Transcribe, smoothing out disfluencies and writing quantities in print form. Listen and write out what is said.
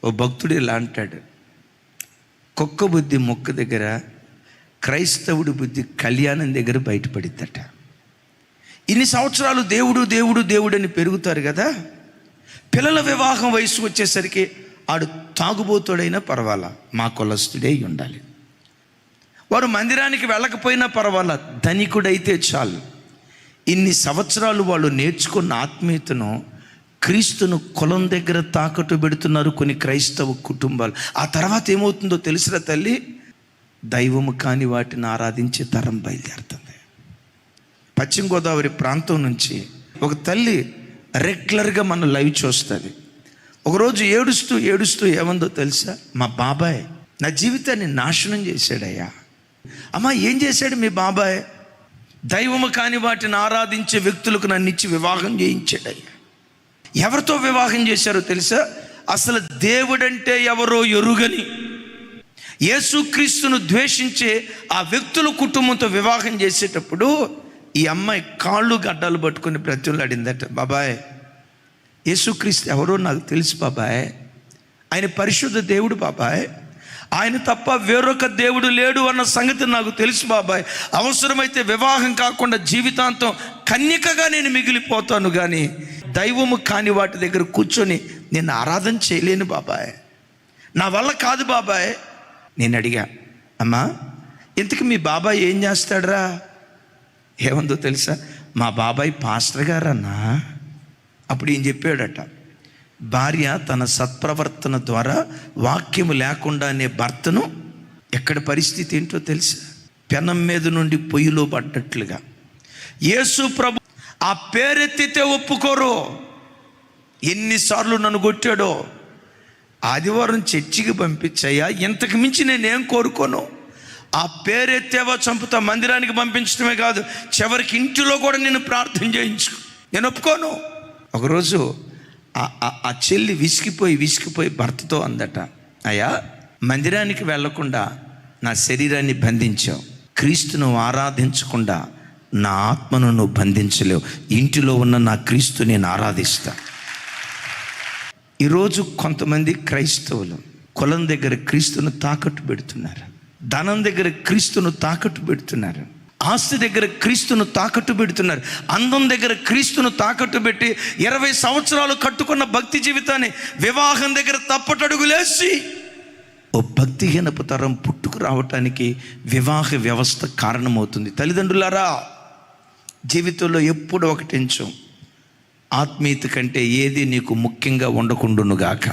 ఓ భక్తుడు ఇలా అంటాడు, కుక్క బుద్ధి మొక్క దగ్గర, క్రైస్తవుడి బుద్ధి కళ్యాణం దగ్గర బయటపడిద్దట. ఇన్ని సంవత్సరాలు దేవుడు దేవుడు దేవుడు అని పెరుగుతారు కదా, పిల్లల వివాహం వయసు వచ్చేసరికి ఆడు తాగుబోతుడైనా పర్వాలా, మా కులస్తుడే ఉండాలి. వారు మందిరానికి వెళ్ళకపోయినా పర్వాలా, ధనికుడైతే చాలు. ఇన్ని సంవత్సరాలు వాళ్ళు నేర్చుకున్న ఆత్మీయతను క్రీస్తును కులం దగ్గర తాకట్టు పెడుతున్నారు కొన్ని క్రైస్తవ కుటుంబాలు. ఆ తర్వాత ఏమవుతుందో తెలుసురా తల్లి, దైవము కాని వాటిని ఆరాధించే తరం బయలుదేరుతుంది. పశ్చిమ గోదావరి ప్రాంతం నుంచి ఒక తల్లి రెగ్యులర్గా మన లైవ్ చూస్తుంది. ఒకరోజు ఏడుస్తూ ఏడుస్తూ ఏమందో తెలుసా, మా బాబాయ్ నా జీవితాన్ని నాశనం చేశాడయ్యా. అమ్మా, ఏం చేశాడు మీ బాబాయ్? దైవము కాని వాటిని ఆరాధించే వ్యక్తులకు నన్ను ఇచ్చి వివాహం చేయించాడయ్యా. ఎవరితో వివాహం చేశారో తెలుసా? అసలు దేవుడంటే ఎవరో ఎరుగని, యేసుక్రీస్తును ద్వేషించే ఆ వ్యక్తుల కుటుంబంతో వివాహం చేసేటప్పుడు ఈ అమ్మాయి కాళ్ళు గడ్డలు పట్టుకుని బ్రతిమలాడిందట, బాబాయ్ యేసుక్రీస్తు ఎవరో నాకు తెలుసు బాబాయ్, ఆయన పరిశుద్ధ దేవుడు బాబాయ్, ఆయన తప్ప వేరొక దేవుడు లేడు అన్న సంగతి నాకు తెలుసు బాబాయ్. అవసరమైతే వివాహం కాకుండా జీవితాంతం కన్యకగా నేను మిగిలిపోతాను, కానీ దైవము కాని వాటి దగ్గర కూర్చొని నేను ఆరాధన చేయలేను బాబాయ్, నా వల్ల కాదు బాబాయ్. నేను అడిగా, అమ్మా ఇంతకు మీ బాబాయ్ ఏం చేస్తాడరా? ఏముందో తెలుసా, మా బాబాయ్ పాస్టర్ గారన్నా. అప్పుడు ఏం చెప్పాడట, భార్య తన సత్ప్రవర్తన ద్వారా వాక్యము లేకుండానే భర్తను, ఎక్కడ పరిస్థితి ఏంటో తెలుసా, పెనం మీద నుండి పొయ్యిలో పడ్డట్లుగా. యేసు ప్రభు ఆ పేరెత్తితే ఒప్పుకోరు. ఎన్నిసార్లు నన్ను కొట్టాడో, ఆదివారం చర్చికి పంపించయ్యా, ఇంతకు మించి నేనేం కోరుకోను. ఆ పేరెత్తేవా చంపుతా, మందిరానికి పంపించడమే కాదు, చివరికి ఇంటిలో కూడా నేను ప్రార్థన చేయించు, నేను ఒప్పుకోను. ఒకరోజు ఆ చెల్లి విసిగిపోయి భర్తతో అందట, అయ్యా మందిరానికి వెళ్లకుండా నా శరీరాన్ని బంధించావు, క్రీస్తును ఆరాధించకుండా నా ఆత్మను నువ్వు బంధించలేవు, ఇంటిలో ఉన్న నా క్రీస్తు నేను ఆరాధిస్తా. ఈరోజు కొంతమంది క్రైస్తవులు కులం దగ్గర క్రీస్తును తాకట్టు పెడుతున్నారు, ధనం దగ్గర క్రీస్తును తాకట్టు పెడుతున్నారు, ఆస్తి దగ్గర క్రీస్తును తాకట్టు పెడుతున్నారు, అందం దగ్గర క్రీస్తును తాకట్టు పెట్టి 20 సంవత్సరాలు కట్టుకున్న భక్తి జీవితాన్ని వివాహం దగ్గర తప్పటడుగులేసి ఓ భక్తిహీనపు తరం పుట్టుకు రావటానికి వివాహ వ్యవస్థ కారణమవుతుంది. తల్లిదండ్రులారా, జీవితంలో ఎప్పుడు ఒకటించు, ఆత్మీయత కంటే ఏది నీకు ముఖ్యంగా ఉండకుండునుగాక.